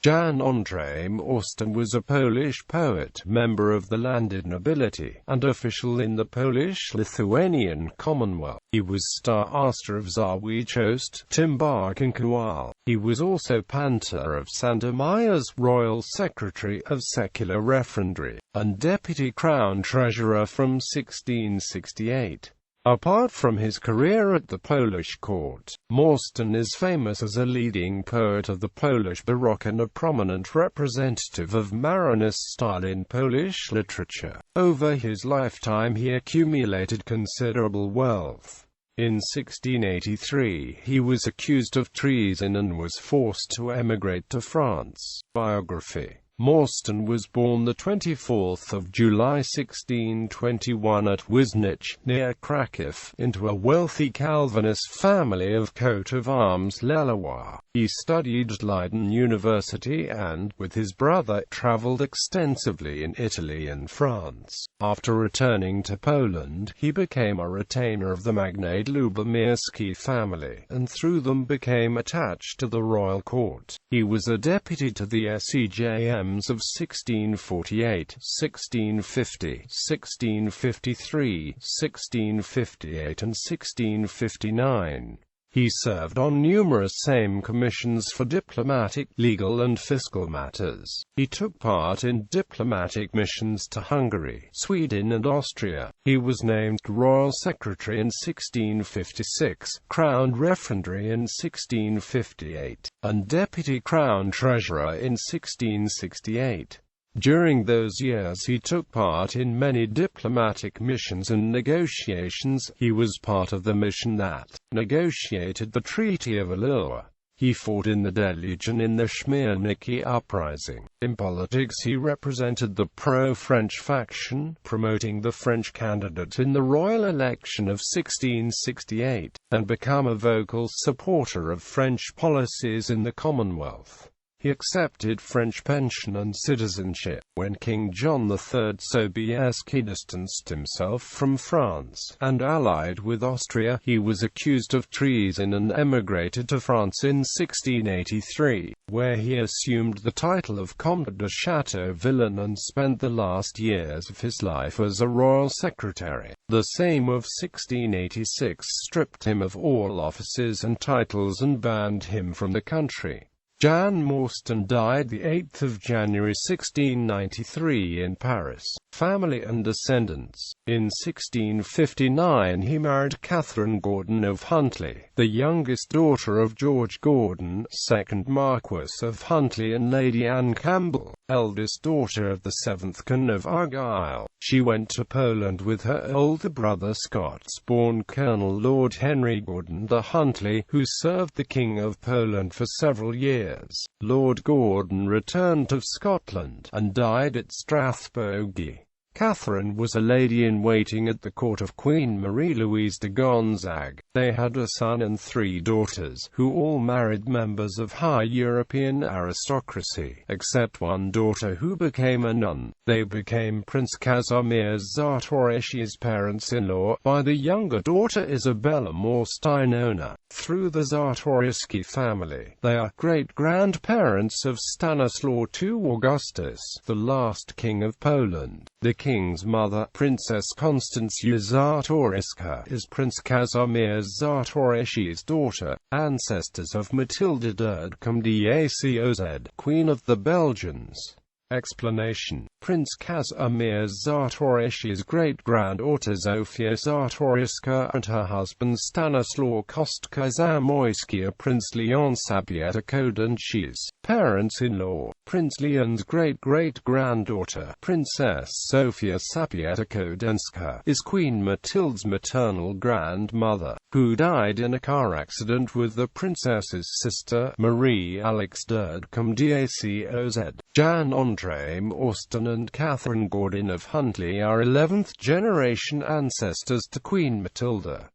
Jan Andrzej Morsztyn was a Polish poet, member of the landed nobility, and official in the Polish-Lithuanian Commonwealth. He was starosta of Zawichost, Tymbark and Kowal. He was also pantler of Sandomierz, royal secretary of secular referendary, and deputy crown treasurer from 1668. Apart from his career at the Polish court, Morsztyn is famous as a leading poet of the Polish Baroque and a prominent representative of Marinist style in Polish literature. Over his lifetime he accumulated considerable wealth. In 1683, he was accused of treason and was forced to emigrate to France. Biography. Morsztyn was born the 24th of July 1621 at Wisnich, near Kraków, into a wealthy Calvinist family of coat of arms Lelois. He studied at Leiden University and, with his brother, traveled extensively in Italy and France. After returning to Poland, he became a retainer of the magnate Lubomirski family, and through them became attached to the royal court. He was a deputy to the SEJM of 1648, 1650, 1653, 1658 and 1659. He served on numerous Sejm commissions for diplomatic, legal and fiscal matters. He took part in diplomatic missions to Hungary, Sweden and Austria. He was named Royal Secretary in 1656, Crown Referendary in 1658, and Deputy Crown Treasurer in 1668. During those years he took part in many diplomatic missions and negotiations. He was part of the mission that negotiated the Treaty of Alloa. He fought in the Deluge and in the Śmierniki uprising. In politics he represented the pro-French faction, promoting the French candidate in the royal election of 1668, and became a vocal supporter of French policies in the Commonwealth. He accepted French pension and citizenship. When King John III Sobieski distanced himself from France, and allied with Austria, he was accused of treason and emigrated to France in 1683, where he assumed the title of Comte de Chateau-Villain and spent the last years of his life as a royal secretary. The Sejm of 1686 stripped him of all offices and titles and banned him from the country. Jan Morsztyn died 8 January 1693 in Paris. Family and descendants. In 1659 he married Catherine Gordon of Huntly, the youngest daughter of George Gordon, 2nd Marquess of Huntly, and Lady Anne Campbell, eldest daughter of the 7th Count of Argyll. She went to Poland with her older brother Scots-born Colonel Lord Henry Gordon de Huntly, who served the King of Poland for several years. Lord Gordon returned to Scotland, and died at Strathbogie. Catherine was a lady-in-waiting at the court of Queen Marie-Louise de Gonzague. They had a son and 3 daughters, who all married members of high European aristocracy, except one daughter who became a nun. They became Prince Kazimierz Czartoryski's parents-in-law, by the younger daughter Isabella Morsztynowna. Through the Czartoryski family, they are great-grandparents of Stanislaw II Augustus, the last king of Poland. The king's mother, Princess Konstancja Czartoryska, is Prince Kazimierz Czartoryski's daughter. Ancestors of Matilda d'Acoz, Queen of the Belgians. Explanation. Prince Kazimierz Czartoryski's great-granddaughter Zofia Czartoryska and her husband Stanislaw Kostka-Zamoyski are Prince Leon Sabietkode and she's parents-in-law. Prince Leon's great-great-granddaughter, Princess Zofia Sabietkode, is Queen Matilda's maternal grandmother, who died in a car accident with the princess's sister, Marie Alex d'Acoz. Jan Andrzej Morsztyn and Catherine Gordon of Huntly are 11th-generation ancestors to Queen Matilda.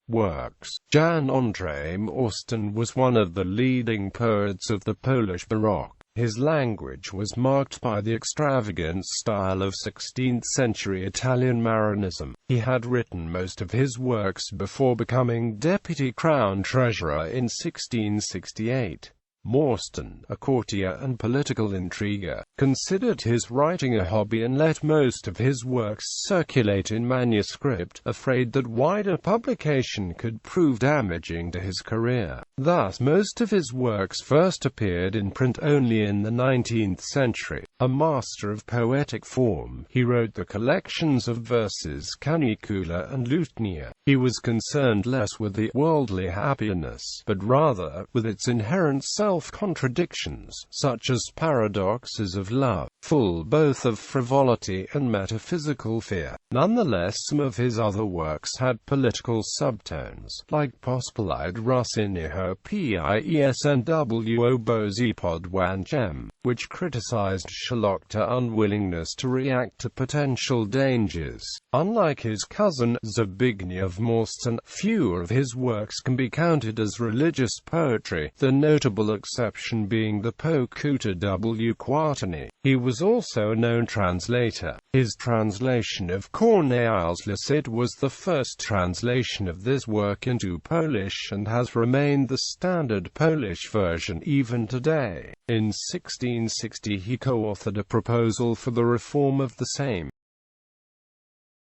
Works. Jan Andrzej Morsztyn was one of the leading poets of the Polish Baroque. His language was marked by the extravagant style of 16th-century Italian Marinism. He had written most of his works before becoming Deputy Crown Treasurer in 1668. Morsztyn, a courtier and political intriguer, considered his writing a hobby and let most of his works circulate in manuscript, afraid that wider publication could prove damaging to his career. Thus most of his works first appeared in print only in the 19th century. A master of poetic form, he wrote the collections of verses Canicula and Lutnia. He was concerned less with the worldly happiness, but rather with its inherent self-contradictions, such as paradoxes of love, full both of frivolity and metaphysical fear. Nonetheless, some of his other works had political subtones, like Pospolite Rusyniho Piesnwo Bozi Podłanchem, which criticized Szlachta unwillingness to react to potential dangers. Unlike his cousin, Zbigniew Morsztyn, few of his works can be counted as religious poetry, the notable exception being the Pokuta w Kwartany. He was also a known translator. His translation of Corneille's Licit was the first translation of this work into Polish and has remained the standard Polish version even today. In 1660 he co-authored a proposal for the reform of the same.